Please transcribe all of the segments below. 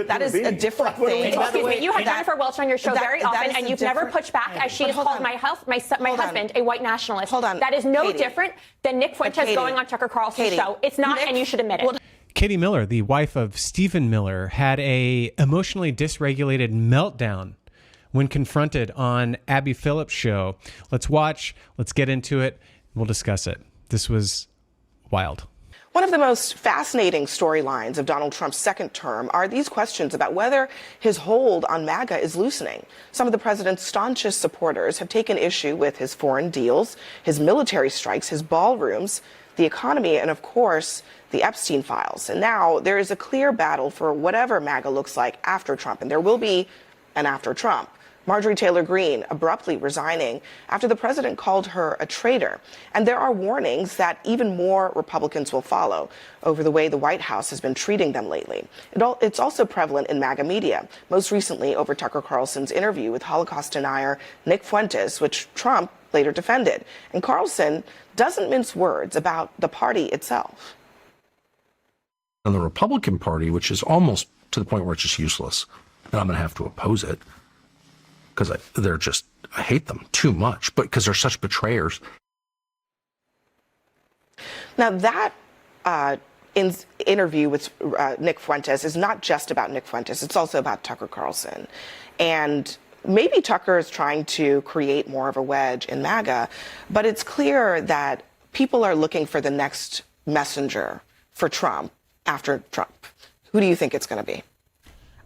That is a different thing. Excuse me, you have Jennifer Welch on your show very often, and you've never pushed back as she has called my husband a white nationalist. Hold on. That is no Katie. different than Nick Fuentes going on Tucker Carlson's show. It's not, and you should admit it. Katie Miller, the wife of Stephen Miller, had a emotionally dysregulated meltdown when confronted on Abby Phillip's show. Let's watch, let's get into it, we'll discuss it. This was wild. One of the most fascinating storylines of Donald Trump's second term are these questions about whether his hold on MAGA is loosening. Some of the president's staunchest supporters have taken issue with his foreign deals, his military strikes, his ballrooms, the economy, and of course, the Epstein files. And now there is a clear battle for whatever MAGA looks like after Trump, and there will be an after Trump. Marjorie Taylor Greene abruptly resigning after the president called her a traitor. And there are warnings that even more Republicans will follow over the way the White House has been treating them lately. It's also prevalent in MAGA media, most recently over Tucker Carlson's interview with Holocaust denier Nick Fuentes, which Trump later defended. And Carlson doesn't mince words about the party itself. And the Republican Party, which is almost to the point where it's just useless, and I'm going to have to oppose it, because I hate them too much, but because they're such betrayers. Now, that interview with Nick Fuentes is not just about Nick Fuentes. It's also about Tucker Carlson. And maybe Tucker is trying to create more of a wedge in MAGA, but it's clear that people are looking for the next messenger for Trump after Trump. Who do you think it's going to be?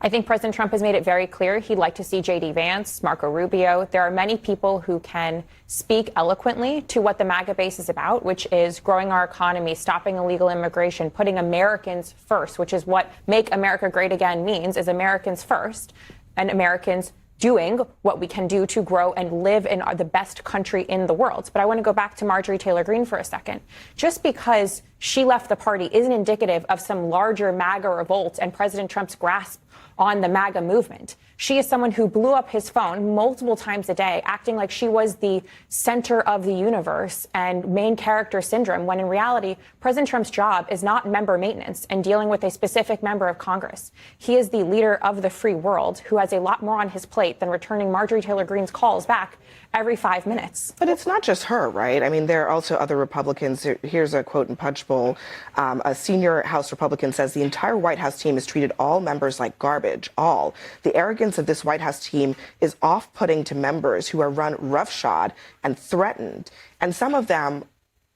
I think President Trump has made it very clear he'd like to see J.D. Vance, Marco Rubio. There are many people who can speak eloquently to what the MAGA base is about, which is growing our economy, stopping illegal immigration, putting Americans first, which is what Make America Great Again means, is Americans first, and Americans doing what we can do to grow and live in the best country in the world. But I want to go back to Marjorie Taylor Greene for a second. Just because she left the party isn't indicative of some larger MAGA revolt and President Trump's grasp on the MAGA movement. She is someone who blew up his phone multiple times a day, acting like she was the center of the universe and main character syndrome, when in reality, President Trump's job is not member maintenance and dealing with a specific member of Congress. He is the leader of the free world who has a lot more on his plate than returning Marjorie Taylor Greene's calls back every 5 minutes. But it's not just her, right? I mean, there are also other Republicans. Here's a quote in Punch Bowl. A senior House Republican says the entire White House team has treated all members like garbage, all. The arrogance of this White House team is off-putting to members who are run roughshod and threatened. And some of them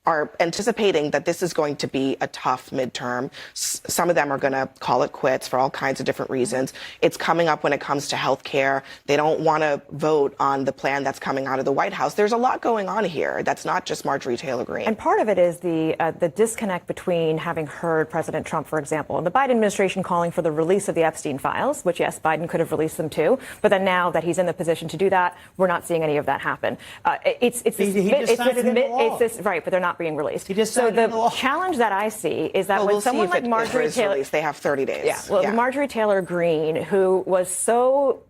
are anticipating that this is going to be a tough midterm. Some of them are going to call it quits for all kinds of different reasons. It's coming up when it comes to health care. They don't want to vote on the plan that's coming out of the White House. There's a lot going on here. That's not just Marjorie Taylor Greene. And part of it is the disconnect between having heard President Trump, for example, and the Biden administration calling for the release of the Epstein files, which, yes, Biden could have released them too. But then now that he's in the position to do that, we're not seeing any of that happen. It's this, right, but they're not being released. So the challenge that I see is that when someone like Marjorie Taylor, they have 30 days. Yeah, well, Marjorie Taylor Greene, who was so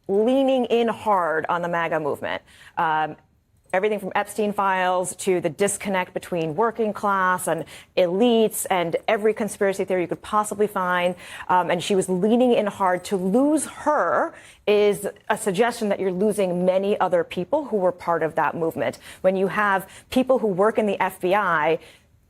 leaning in hard on the MAGA movement, everything from Epstein files to the disconnect between working class and elites and every conspiracy theory you could possibly find. And she was leaning in hard. To lose her is a suggestion that you're losing many other people who were part of that movement. When you have people who work in the FBI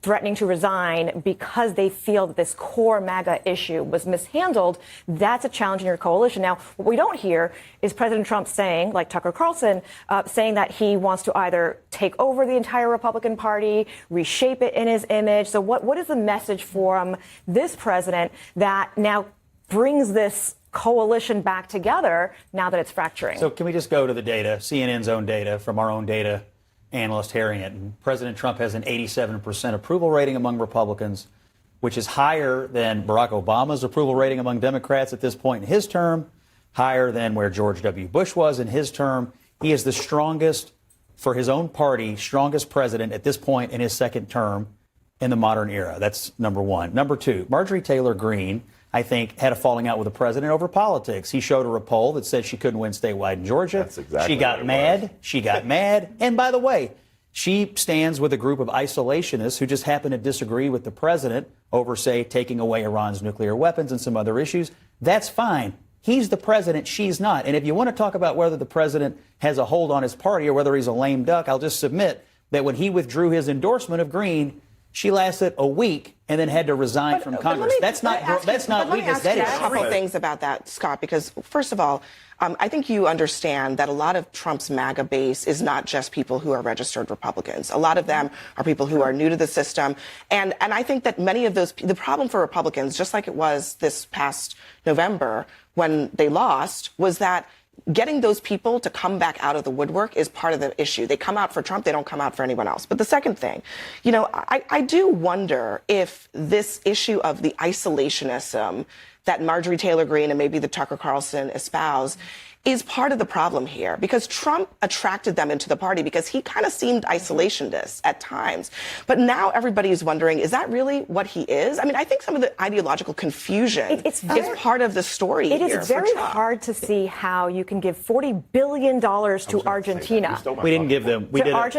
threatening to resign because they feel that this core MAGA issue was mishandled, that's a challenge in your coalition. Now, what we don't hear is President Trump saying, like Tucker Carlson, saying that he wants to either take over the entire Republican Party, reshape it in his image. So what is the message from this president that now brings this coalition back together now that it's fracturing? So can we just go to the data, CNN's own data, from our own data analyst Harry Hinton? President Trump has an 87% approval rating among Republicans, which is higher than Barack Obama's approval rating among Democrats at this point in his term, higher than where George W. Bush was in his term. He is the strongest, for his own party, strongest president at this point in his second term in the modern era. That's number one. Number two, Marjorie Taylor Greene, I think, had a falling out with the president over politics. He showed her a poll that said she couldn't win statewide in Georgia. That's exactly she got mad. She got mad. And by the way, she stands with a group of isolationists who just happen to disagree with the president over, say, taking away Iran's nuclear weapons and some other issues. That's fine. He's the president. She's not. And if you want to talk about whether the president has a hold on his party or whether he's a lame duck, I'll just submit that when he withdrew his endorsement of Green, she lasted a week and then had to resign from Congress. That's not weakness. That is a couple things about that, Scott, because first of all, I think you understand that a lot of Trump's MAGA base is not just people who are registered Republicans. A lot of them are people who are new to the system. And I think that many of those, the problem for Republicans, just like it was this past November when they lost, was that getting those people to come back out of the woodwork is part of the issue. They come out for Trump. They don't come out for anyone else. But the second thing, I do wonder if this issue of the isolationism that Marjorie Taylor Greene and maybe the Tucker Carlson espouse is part of the problem here, because Trump attracted them into the party because he kind of seemed isolationist at times. But now everybody is wondering, is that really what he is? I mean, I think some of the ideological confusion is part of the story here. It is very hard to see how you can give $40 billion to Argentina. We didn't give them. We did a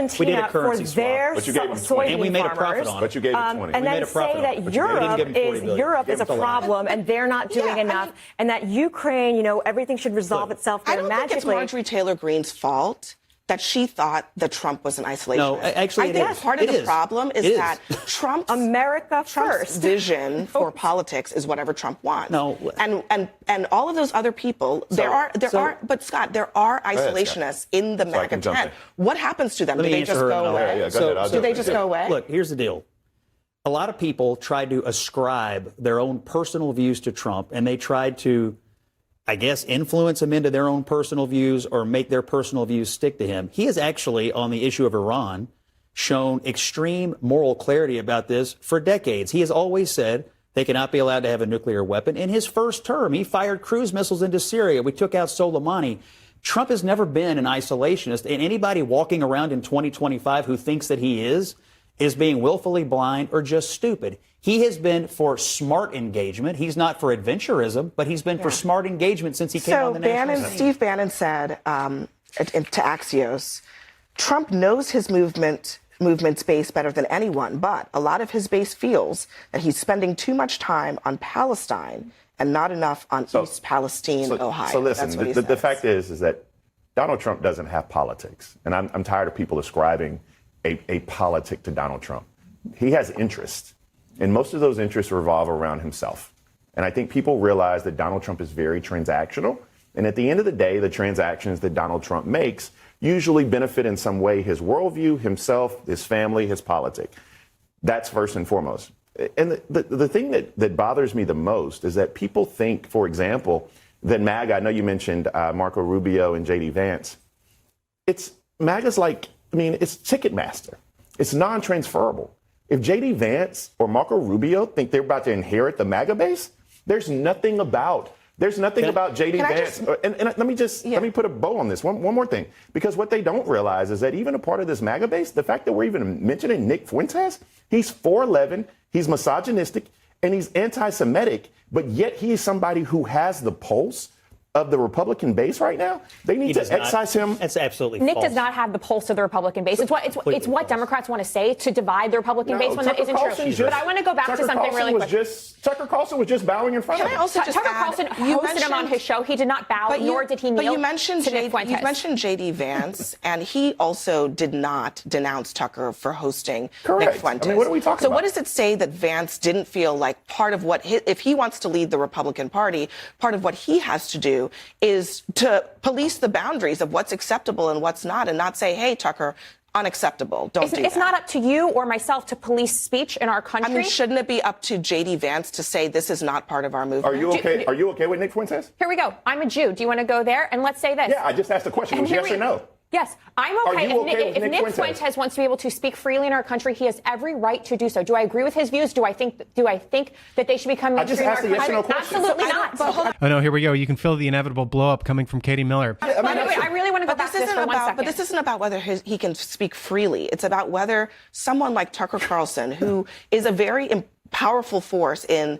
currency for their soybean and we made a profit on it. But you gave them 20. And then say that Europe is a problem and they're not doing enough, and that Ukraine, everything should resolve itself. I don't think it's Marjorie Taylor Greene's fault that she thought that Trump was an isolationist. No, actually, I think part of the problem is that Trump's vision for politics is whatever Trump wants. No, and all of those other people, but Scott, there are isolationists in the MAGA tent. What happens to them? Do they just go away? Do they just go away? Look, here's the deal. A lot of people tried to ascribe their own personal views to Trump, and they tried to, I guess, influence him into their own personal views or make their personal views stick to him. He has actually, on the issue of Iran, shown extreme moral clarity about this for decades. He has always said they cannot be allowed to have a nuclear weapon. In his first term, he fired cruise missiles into Syria. We took out Soleimani. Trump has never been an isolationist, and anybody walking around in 2025 who thinks that he is being willfully blind or just stupid. He has been for smart engagement. He's not for adventurism, but he's been for smart engagement since he came on the national scene. Steve Bannon said to Axios, Trump knows his movement's base better than anyone, but a lot of his base feels that he's spending too much time on Palestine and not enough on East Palestine, Ohio. So listen, the fact is that Donald Trump doesn't have politics, and I'm tired of people ascribing a politic to Donald Trump. He has interests, and most of those interests revolve around himself. And I think people realize that Donald Trump is very transactional. And at the end of the day, the transactions that Donald Trump makes usually benefit in some way his worldview, himself, his family, his politic. That's first and foremost. And the thing that bothers me the most is that people think, for example, that MAGA, I know you mentioned Marco Rubio and J.D. Vance. MAGA's like, it's Ticketmaster. It's non-transferable. If J.D. Vance or Marco Rubio think they're about to inherit the MAGA base, there's nothing about J.D. Vance. And let me put a bow on this. One more thing. Because what they don't realize is that even a part of this MAGA base, the fact that we're even mentioning Nick Fuentes, he's 4'11", he's misogynistic, and he's anti-Semitic, but yet he's somebody who has the pulse of the Republican base right now. They need to excise him. That's absolutely Nick false. does not have the pulse of the Republican base. It's what Democrats want to say to divide the Republican base when that isn't true. But I want to go back to something really quick. Tucker Carlson was just bowing in front of him. Tucker Carlson hosted him on his show. He did not bow, nor did he kneel. But you mentioned you mentioned J.D. Vance, and he also did not denounce Tucker for hosting Correct. Nick Fuentes. What are we talking about? So what does it say that Vance didn't feel like part of what if he wants to lead the Republican Party, part of what he has to do is to police the boundaries of what's acceptable and what's not, and not say, hey, Tucker, unacceptable. Don't do that. It's not up to you or myself to police speech in our country. I mean, shouldn't it be up to J.D. Vance to say this is not part of our movement? Are you okay? Are you okay with Nick Fuentes? Here we go. I'm a Jew. Do you want to go there? And let's say this. Yeah, I just asked the question. Was yes or no? Yes, I'm okay. If Nick Fuentes wants to be able to speak freely in our country, he has every right to do so. Do I agree with his views? Do I think that they should become mainstream in our country? Yes or no question. Absolutely not. Oh no, here we go. You can feel the inevitable blow up coming from Katie Miller. I really want to go back to this for 1 second. But this isn't about whether he can speak freely. It's about whether someone like Tucker Carlson, who is a very powerful force in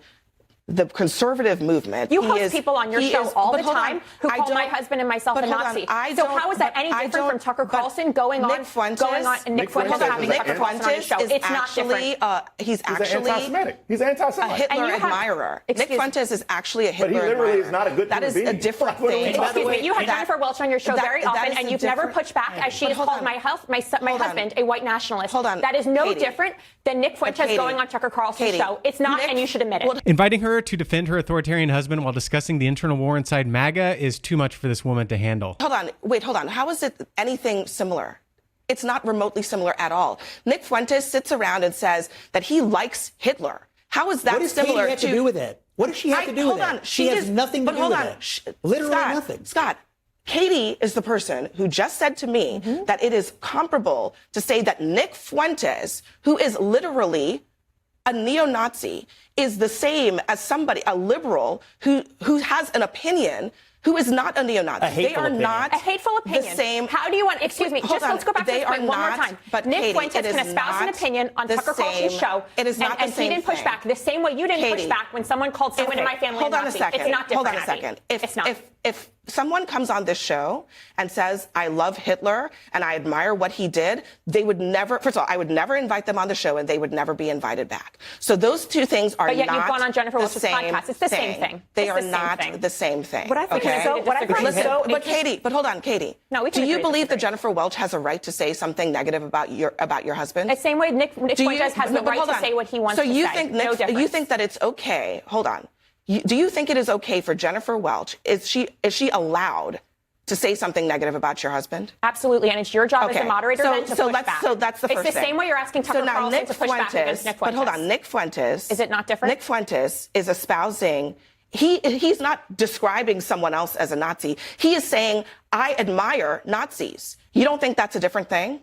the conservative movement. You host people on your show all the time who call my husband and myself a Nazi. So how is that any different from Tucker Carlson going on Nick Fuentes having Tucker Carlson on his show? It's not different. He's actually anti-Semitic. He's anti-Semite. a Hitler admirer. Nick Fuentes is actually a Hitler admirer. But he literally is not a good That is human a being. different thing. Excuse me, you have Jennifer Welch on your show very often, and you've never pushed back as she has called my husband a white nationalist. Hold on. That is no different than Nick Fuentes going on Tucker Carlson's show. It's not, and you should admit it. Inviting her to defend her authoritarian husband while discussing the internal war inside MAGA is too much for this woman to handle. Hold on. How is it anything similar? It's not remotely similar at all. Nick Fuentes sits around and says that he likes Hitler. How is that what does similar Katie have to do with it? What does she have to do with it? She has nothing to do with it. Literally nothing. Scott, Katie is the person who just said to me that it is comparable to say that Nick Fuentes, who is literally a neo-Nazi, is the same as somebody, a liberal, who has an opinion, who is not a neo-Nazi. They are not a hateful opinion. The same. How do you want? Excuse me. Let's go back to this point one more time. But Nick Katie, Fuentes can espouse an opinion on Tucker Carlson's show. It is not the and same he didn't push thing. back the same way you didn't push back when someone called someone in my family a Nazi. Hold on a second. It's not different. Hold on a second. It's not. If someone comes on this show and says, I love Hitler and I admire what he did, they would never, first of all, I would never invite them on the show and they would never be invited back. So those two things are not the same. But yet you've gone on Jennifer Welch's podcast. It's the same thing. They are not the same thing. What I think is so, what I find so, but Katie, but hold on, Katie. No, we can do you agree to believe that disagree. Jennifer Welch has a right to say something negative about your husband? The same way Nick Fuentes has the right to say what he wants to say. So you think No difference. you think that it's okay? Hold on. Do you think it is okay for Jennifer Welch? Is she allowed to say something negative about your husband? Absolutely, and it's your job as a moderator then to push back. So that's the first thing. It's the same way you're asking Tucker Carlson to push back against Nick Fuentes. But hold on, Nick Fuentes. Is it not different? Nick Fuentes is espousing. He's not describing someone else as a Nazi. He is saying, I admire Nazis. You don't think that's a different thing?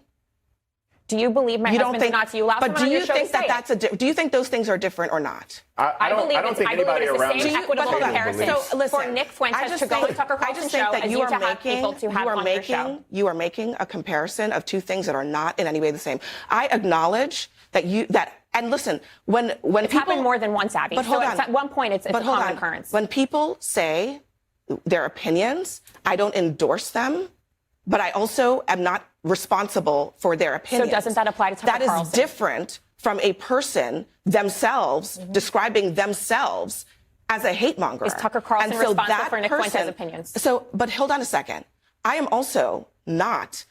Do you believe my husband's a Nazi? You allow someone on your show to say it. Do you think those things are different or not? I don't think anybody around the same equitable comparison for Nick Fuentes to go on Tucker Carlson's show as you to have people to have on your show. You are making a comparison of two things that are not in any way the same. I acknowledge and listen, when it's people happened more than once, Abby. But hold on. At one point, it's a common occurrence. When people say their opinions, I don't endorse them, but I also am not responsible for their opinions. So doesn't that apply to Tucker Carlson? That is different from a person themselves describing themselves as a hate monger. Is Tucker Carlson responsible for Nick Fuentes' opinions? But hold on a second. I am also not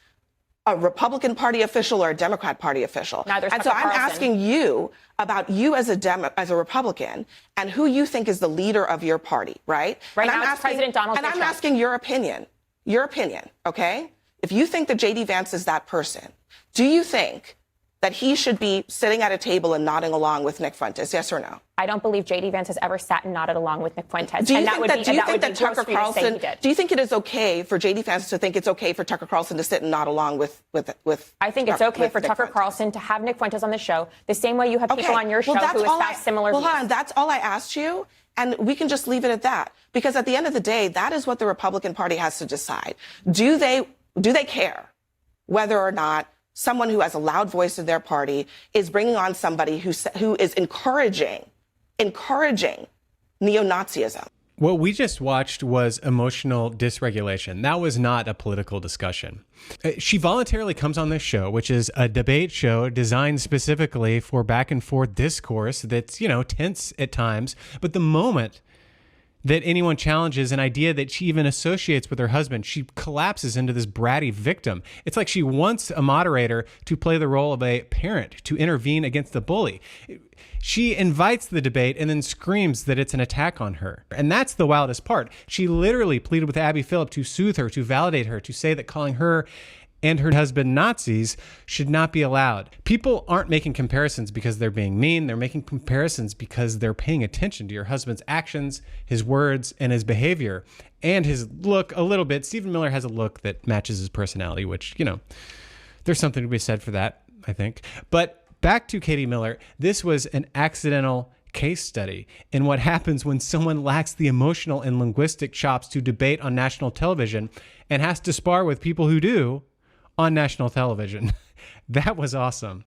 a Republican Party official or a Democrat Party official. Neither is and Tucker so I'm Carlson. asking you about you as a Republican and who you think is the leader of your party, right? Right and now it's President Donald Trump. And I'm asking your opinion. Your opinion, okay? If you think that J.D. Vance is that person, do you think that he should be sitting at a table and nodding along with Nick Fuentes? Yes or no? I don't believe J.D. Vance has ever sat and nodded along with Nick Fuentes. Do you think do you think it is okay for J.D. Vance to think it's okay for Tucker Carlson to sit and nod along with I think it's okay for Tucker Carlson to have Nick Fuentes on the show the same way you have people on your show who espouse similar views. Hold on, that's all I asked you. And we can just leave it at that. Because at the end of the day, that is what the Republican Party has to decide. Do they care whether or not someone who has a loud voice in their party is bringing on somebody who is encouraging neo-Nazism? What we just watched was emotional dysregulation. That was not a political discussion. She voluntarily comes on this show, which is a debate show designed specifically for back and forth discourse that's, tense at times. But the moment that anyone challenges an idea that she even associates with her husband, she collapses into this bratty victim. It's like she wants a moderator to play the role of a parent, to intervene against the bully. She invites the debate and then screams that it's an attack on her. And that's the wildest part. She literally pleaded with Abby Phillip to soothe her, to validate her, to say that calling her and her husband Nazis should not be allowed. People aren't making comparisons because they're being mean. They're making comparisons because they're paying attention to your husband's actions, his words, and his behavior, and his look a little bit. Stephen Miller has a look that matches his personality, which, there's something to be said for that, I think. But back to Katie Miller, this was an accidental case study in what happens when someone lacks the emotional and linguistic chops to debate on national television and has to spar with people who do on national television. That was awesome.